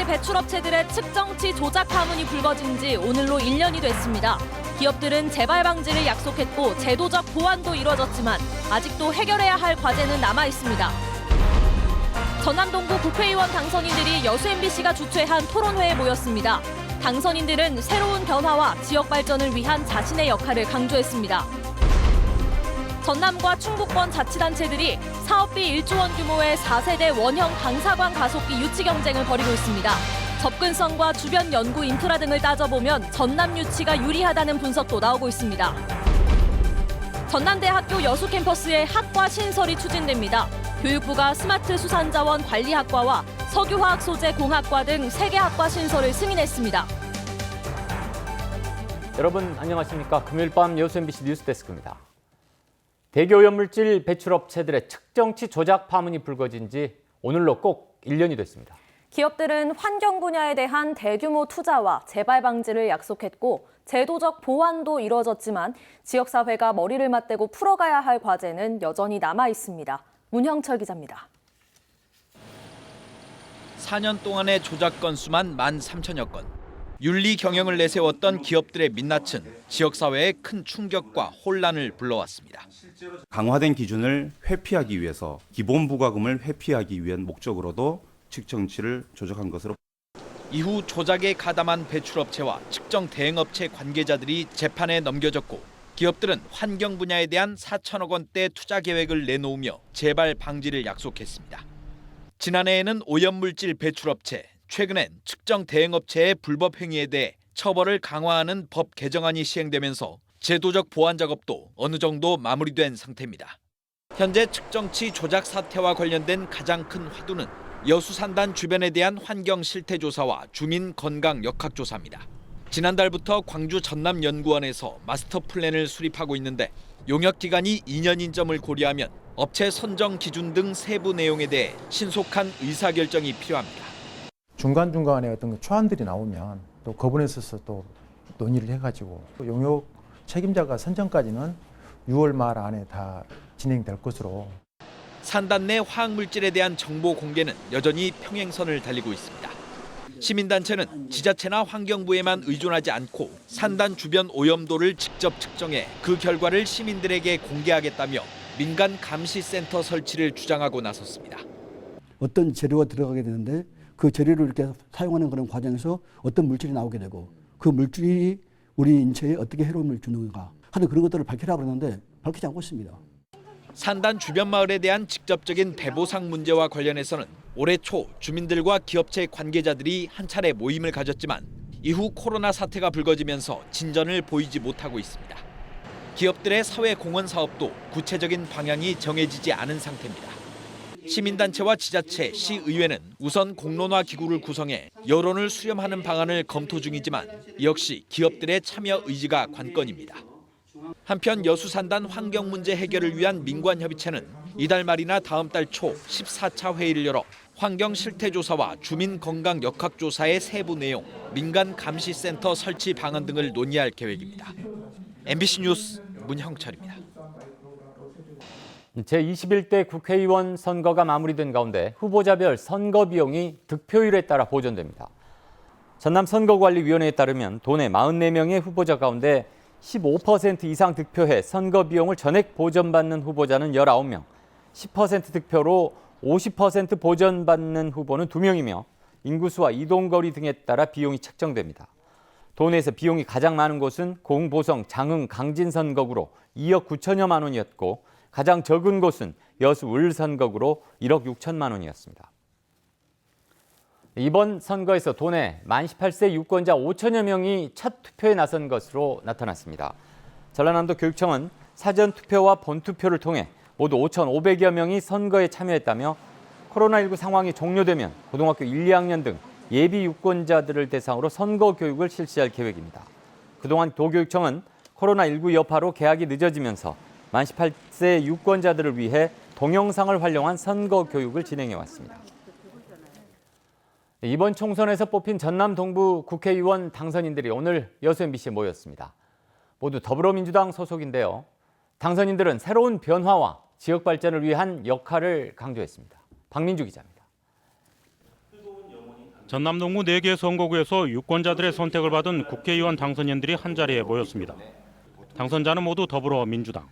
배출업체들의 측정치 조작 파문이 불거진 지 오늘로 1년이 됐습니다. 기업들은 재발 방지를 약속했고 제도적 보완도 이뤄졌지만 아직도 해결해야 할 과제는 남아 있습니다. 전남 동구 국회의원 당선인들이 여수 MBC가 주최한 토론회에 모였습니다. 당선인들은 새로운 변화와 지역 발전을 위한 자신의 역할을 강조했습니다. 전남과 충북권 자치단체들이 사업비 1조 원 규모의 4세대 원형 방사광 가속기 유치 경쟁을 벌이고 있습니다. 접근성과 주변 연구 인프라 등을 따져보면 전남 유치가 유리하다는 분석도 나오고 있습니다. 전남대학교 여수 캠퍼스에 학과 신설이 추진됩니다. 교육부가 스마트 수산자원 관리학과와 석유화학 소재 공학과 등 3개 학과 신설을 승인했습니다. 여러분 안녕하십니까? 금요일 밤 여수 MBC 뉴스데스크입니다. 대기오염물질 배출업체들의 측정치 조작 파문이 불거진 지 오늘로 꼭 1년이 됐습니다. 기업들은 환경 분야에 대한 대규모 투자와 재발 방지를 약속했고 제도적 보완도 이뤄졌지만 지역사회가 머리를 맞대고 풀어가야 할 과제는 여전히 남아 있습니다. 문형철 기자입니다. 4년 동안의 조작 건수만 13,000여 건. 윤리 경영을 내세웠던 기업들의 민낯은 지역사회에 큰 충격과 혼란을 불러왔습니다. 강화된 기준을 회피하기 위해서 기본 부과금을 회피하기 위한 목적으로도 측정치를 조작한 것으로. 이후 조작에 가담한 배출업체와 측정 대행업체 관계자들이 재판에 넘겨졌고 기업들은 환경 분야에 대한 4천억 원대 투자 계획을 내놓으며 재발 방지를 약속했습니다. 지난해에는 오염물질 배출업체, 최근엔 측정 대행업체의 불법 행위에 대해 처벌을 강화하는 법 개정안이 시행되면서 제도적 보완 작업도 어느 정도 마무리된 상태입니다. 현재 측정치 조작 사태와 관련된 가장 큰 화두는 여수 산단 주변에 대한 환경 실태 조사와 주민 건강 역학 조사입니다. 지난달부터 광주 전남연구원에서 마스터 플랜을 수립하고 있는데 용역 기간이 2년인 점을 고려하면 업체 선정 기준 등 세부 내용에 대해 신속한 의사결정이 필요합니다. 중간중간에 어떤 초안들이 나오면 또 거부에 있어서 또 논의를 해가지고 또 용역 책임자가 선정까지는 6월 말 안에 다 진행될 것으로. 산단 내 화학물질에 대한 정보 공개는 여전히 평행선을 달리고 있습니다. 시민단체는 지자체나 환경부에만 의존하지 않고 산단 주변 오염도를 직접 측정해 그 결과를 시민들에게 공개하겠다며 민간 감시센터 설치를 주장하고 나섰습니다. 어떤 재료가 들어가게 되는데 그 재료를 이렇게 사용하는 그런 과정에서 어떤 물질이 나오게 되고 그 물질이 우리 인체에 어떻게 해로움을 주는가 하는 그런 것들을 밝히라고 그러는데 밝히지 않고 있습니다. 산단 주변 마을에 대한 직접적인 배보상 문제와 관련해서는 올해 초 주민들과 기업체 관계자들이 한 차례 모임을 가졌지만 이후 코로나 사태가 불거지면서 진전을 보이지 못하고 있습니다. 기업들의 사회 공헌 사업도 구체적인 방향이 정해지지 않은 상태입니다. 시민단체와 지자체, 시의회는 우선 공론화 기구를 구성해 여론을 수렴하는 방안을 검토 중이지만 역시 기업들의 참여 의지가 관건입니다. 한편 여수 산단 환경 문제 해결을 위한 민관협의체는 이달 말이나 다음 달 초 14차 회의를 열어 환경 실태 조사와 주민 건강 역학 조사의 세부 내용, 민간 감시센터 설치 방안 등을 논의할 계획입니다. MBC 뉴스 문형철입니다. 제21대 국회의원 선거가 마무리된 가운데 후보자별 선거 비용이 득표율에 따라 보존됩니다. 전남선거관리위원회에 따르면 도내 44명의 후보자 가운데 15% 이상 득표해 선거 비용을 전액 보전받는 후보자는 19명, 10% 득표로 50% 보전받는 후보는 2명이며 인구수와 이동거리 등에 따라 비용이 책정됩니다. 도내에서 비용이 가장 많은 곳은 공보성 장흥 강진 선거구로 2억 9천여만 원이었고 가장 적은 곳은 여수 을 선거구로 1억 6천만 원이었습니다. 이번 선거에서 도내 만 18세 유권자 5천여 명이 첫 투표에 나선 것으로 나타났습니다. 전라남도 교육청은 사전 투표와 본투표를 통해 모두 5,500여 명이 선거에 참여했다며 코로나19 상황이 종료되면 고등학교 1, 2학년 등 예비 유권자들을 대상으로 선거 교육을 실시할 계획입니다. 그동안 도교육청은 코로나19 여파로 개학이 늦어지면서 만 18세 유권자들을 위해 동영상을 활용한 선거 교육을 진행해 왔습니다. 이번 총선에서 뽑힌 전남 동부 국회의원 당선인들이 오늘 여수 MBC에 모였습니다. 모두 더불어민주당 소속인데요. 당선인들은 새로운 변화와 지역 발전을 위한 역할을 강조했습니다. 박민주 기자입니다. 전남 동구 4개 선거구에서 유권자들의 선택을 받은 국회의원 당선인들이 한자리에 모였습니다. 당선자는 모두 더불어민주당.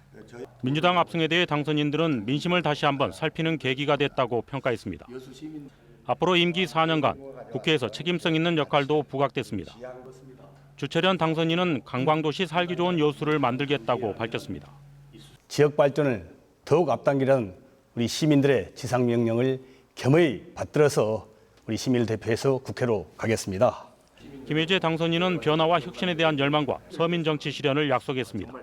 민주당 압승에 대해 당선인들은 민심을 다시 한번 살피는 계기가 됐다고 평가했습니다. 앞으로 임기 4년간 국회에서 책임성 있는 역할도 부각됐습니다. 주철현 당선인은 관광도시 살기 좋은 여수를 만들겠다고 밝혔습니다. 지역 발전을 더욱 앞당기려는 우리 시민들의 지상명령을 겸허히 받들어서 우리 시민을 대표해서 국회로 가겠습니다. 김혜재 당선인은 변화와 혁신에 대한 열망과 서민 정치 실현을 약속했습니다.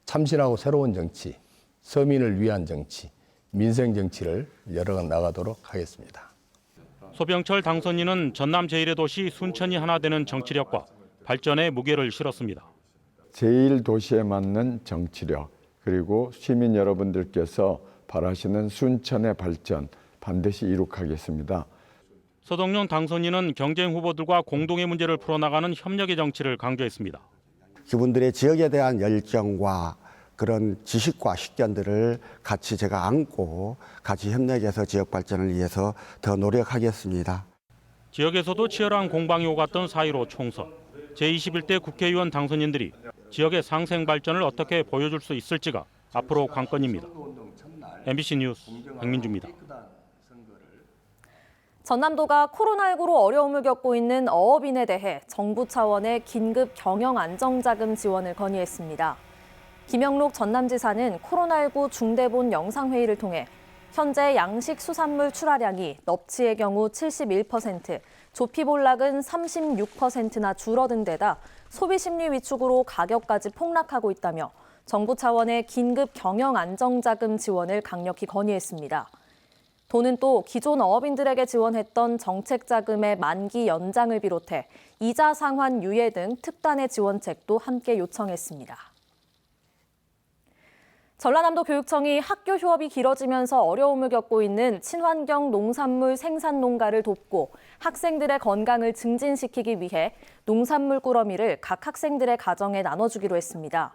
참신하고 새로운 정치, 서민을 위한 정치, 민생 정치를 열어 나가도록 하겠습니다. 소병철 당선인은 전남 제1의 도시 순천이 하나 되는 정치력과 발전에 무게를 실었습니다. 제1도시에 맞는 정치력, 그리고 시민 여러분들께서 바라시는 순천의 발전 반드시 이룩하겠습니다. 서동룡 당선인은 경쟁 후보들과 공동의 문제를 풀어나가는 협력의 정치를 강조했습니다. 그분들의 지역에 대한 열정과 그런 지식과 식견들을 같이 제가 안고 같이 협력해서 지역 발전을 위해서 더 노력하겠습니다. 지역에서도 치열한 공방이 오갔던 4.15 총선. 제21대 국회의원 당선인들이 지역의 상생 발전을 어떻게 보여줄 수 있을지가 앞으로 관건입니다. MBC 뉴스 박민주입니다. 전남도가 코로나19로 어려움을 겪고 있는 어업인에 대해 정부 차원의 긴급 경영 안정자금 지원을 건의했습니다. 김영록 전남지사는 코로나19 중대본 영상회의를 통해 현재 양식 수산물 출하량이 넙치의 경우 71%, 조피볼락은 36%나 줄어든 데다 소비 심리 위축으로 가격까지 폭락하고 있다며 정부 차원의 긴급 경영 안정자금 지원을 강력히 건의했습니다. 도는 또 기존 어업인들에게 지원했던 정책자금의 만기 연장을 비롯해 이자 상환 유예 등 특단의 지원책도 함께 요청했습니다. 전라남도 교육청이 학교 휴업이 길어지면서 어려움을 겪고 있는 친환경 농산물 생산 농가를 돕고 학생들의 건강을 증진시키기 위해 농산물 꾸러미를 각 학생들의 가정에 나눠주기로 했습니다.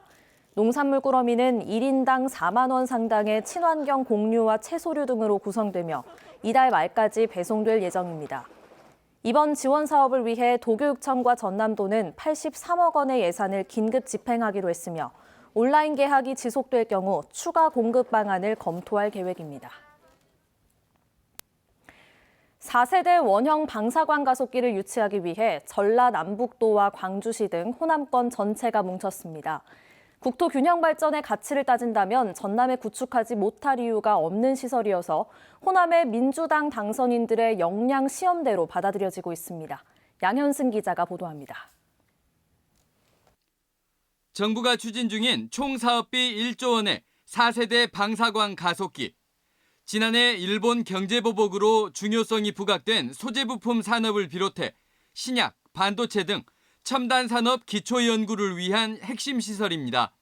농산물 꾸러미는 1인당 4만 원 상당의 친환경 곡류와 채소류 등으로 구성되며 이달 말까지 배송될 예정입니다. 이번 지원 사업을 위해 도교육청과 전남도는 83억 원의 예산을 긴급 집행하기로 했으며 온라인 개학이 지속될 경우 추가 공급 방안을 검토할 계획입니다. 4세대 원형 방사관 가속기를 유치하기 위해 전라남북도와 광주시 등 호남권 전체가 뭉쳤습니다. 국토 균형 발전의 가치를 따진다면 전남에 구축하지 못할 이유가 없는 시설이어서 호남의 민주당 당선인들의 역량 시험대로 받아들여지고 있습니다. 양현승 기자가 보도합니다. 정부가 추진 중인 총 사업비 1조 원의 4세대 방사관 가속기. 지난해 일본 경제보복으로 중요성이 부각된 소재부품 산업을 비롯해 신약, 반도체 등 첨단 산업 기초 연구를 위한 핵심 시설입니다.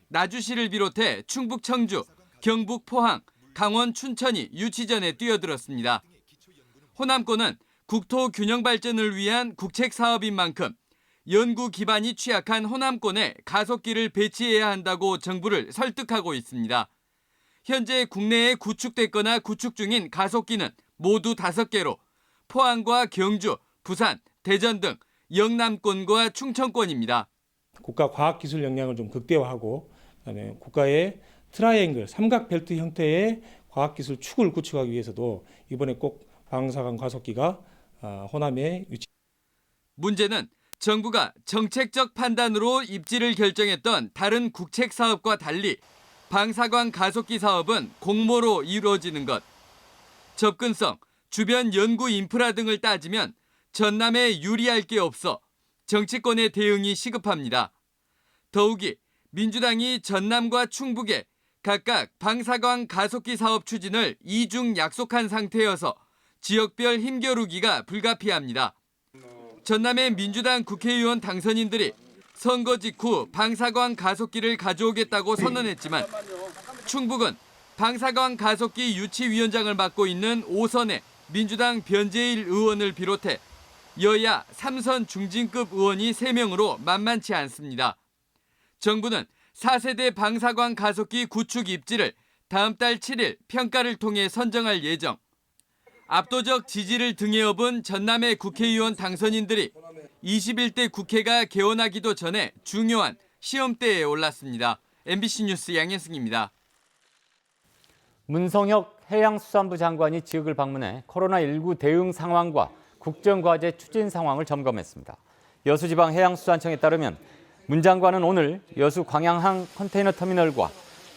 나주시를 비롯해 충북 청주, 경북 포항, 강원 춘천이 유치전에 뛰어들었습니다. 호남권은 국토 균형 발전을 위한 국책 사업인 만큼 연구 기반이 취약한 호남권에 가속기를 배치해야 한다고 정부를 설득하고 있습니다. 현재 국내에 구축됐거나 구축 중인 가속기는 모두 5개로 포항과 경주, 부산, 대전 등 영남권과 충청권입니다. 국가 과학기술 역량을 좀 극대화하고 그다음에 국가의 트라이앵글, 삼각벨트 형태의 과학기술 축을 구축하기 위해서도 이번에 꼭 방사관 가속기가 호남에 유치. 문제는 정부가 정책적 판단으로 입지를 결정했던 다른 국책 사업과 달리 방사관 가속기 사업은 공모로 이루어지는 것. 접근성, 주변 연구 인프라 등을 따지면 전남에 유리할 게 없어 정치권의 대응이 시급합니다. 더욱이 민주당이 전남과 충북에 각각 방사관 가속기 사업 추진을 이중 약속한 상태여서 지역별 힘겨루기가 불가피합니다. 전남의 민주당 국회의원 당선인들이 선거 직후 방사관 가속기를 가져오겠다고 선언했지만 충북은 방사관 가속기 유치위원장을 맡고 있는 5선의 민주당 변재일 의원을 비롯해 여야 3선 중진급 의원이 3명으로 만만치 않습니다. 정부는 4세대 방사관 가속기 구축 입지를 다음 달 7일 평가를 통해 선정할 예정. 압도적 지지를 등에 업은 전남의 국회의원 당선인들이 21대 국회가 개원하기도 전에 중요한 시험대에 올랐습니다. MBC 뉴스 양현승입니다. 문성혁 해양수산부 장관이 지역을 방문해 코로나19 대응 상황과 국정과제 추진 상황을 점검했습니다. 여수지방해양수산청에 따르면 문 장관은 오늘 여수 광양항 컨테이너터미널과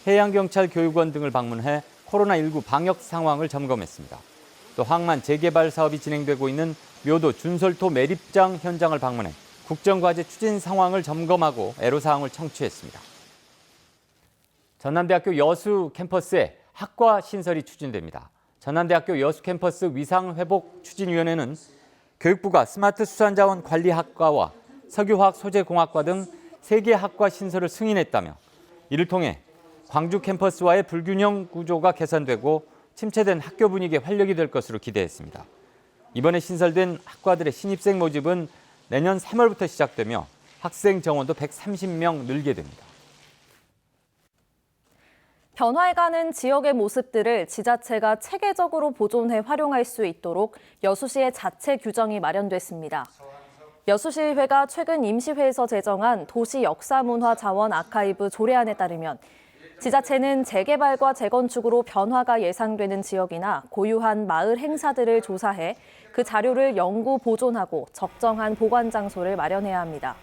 해양경찰 교육원 등을 방문해 코로나19 방역 상황을 점검했습니다. 또 항만 재개발 사업이 진행되고 있는 묘도 준솔토 매립장 현장을 방문해 국정과제 추진 상황을 점검하고 애로사항을 청취했습니다. 전남대학교 여수 캠퍼스에 학과 신설이 추진됩니다. 전남대학교 여수 캠퍼스 위상회복추진위원회는 교육부가 스마트 수산자원 관리학과와 석유화학 소재공학과 등 3개 학과 신설을 승인했다며 이를 통해 광주 캠퍼스와의 불균형 구조가 개선되고 침체된 학교 분위기에 활력이 될 것으로 기대했습니다. 이번에 신설된 학과들의 신입생 모집은 내년 3월부터 시작되며 학생 정원도 130명 늘게 됩니다. 변화해가는 지역의 모습들을 지자체가 체계적으로 보존해 활용할 수 있도록 여수시의 자체 규정이 마련됐습니다. 여수시의회가 최근 임시회에서 제정한 도시 역사문화 자원 아카이브 조례안에 따르면 지자체는 재개발과 재건축으로 변화가 예상되는 지역이나 고유한 마을 행사들을 조사해 그 자료를 영구 보존하고 적정한 보관 장소를 마련해야 합니다.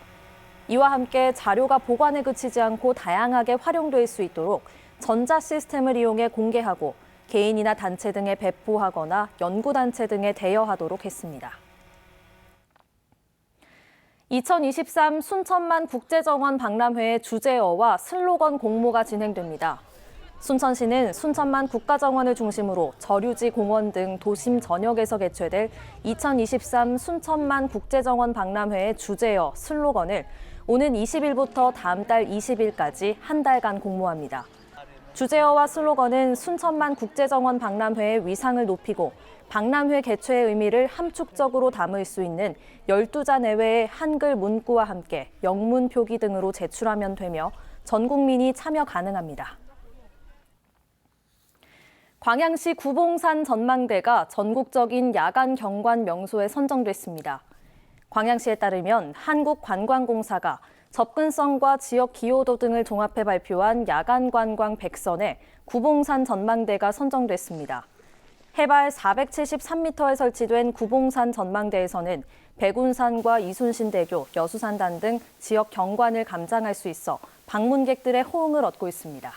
이와 함께 자료가 보관에 그치지 않고 다양하게 활용될 수 있도록 전자 시스템을 이용해 공개하고 개인이나 단체 등에 배포하거나 연구단체 등에 대여하도록 했습니다. 2023 순천만 국제정원 박람회의 주제어와 슬로건 공모가 진행됩니다. 순천시는 순천만 국가정원을 중심으로 저류지 공원 등 도심 전역에서 개최될 2023 순천만 국제정원 박람회의 주제어, 슬로건을 오는 20일부터 다음 달 20일까지 한 달간 공모합니다. 주제어와 슬로건은 순천만 국제정원 박람회의 위상을 높이고 박람회 개최의 의미를 함축적으로 담을 수 있는 12자 내외의 한글 문구와 함께 영문 표기 등으로 제출하면 되며 전 국민이 참여 가능합니다. 광양시 구봉산 전망대가 전국적인 야간 경관 명소에 선정됐습니다. 광양시에 따르면 한국관광공사가 접근성과 지역 기여도 등을 종합해 발표한 야간 관광 100선에 구봉산 전망대가 선정됐습니다. 해발 473m에 설치된 구봉산 전망대에서는 백운산과 이순신대교, 여수산단 등 지역 경관을 감상할 수 있어 방문객들의 호응을 얻고 있습니다.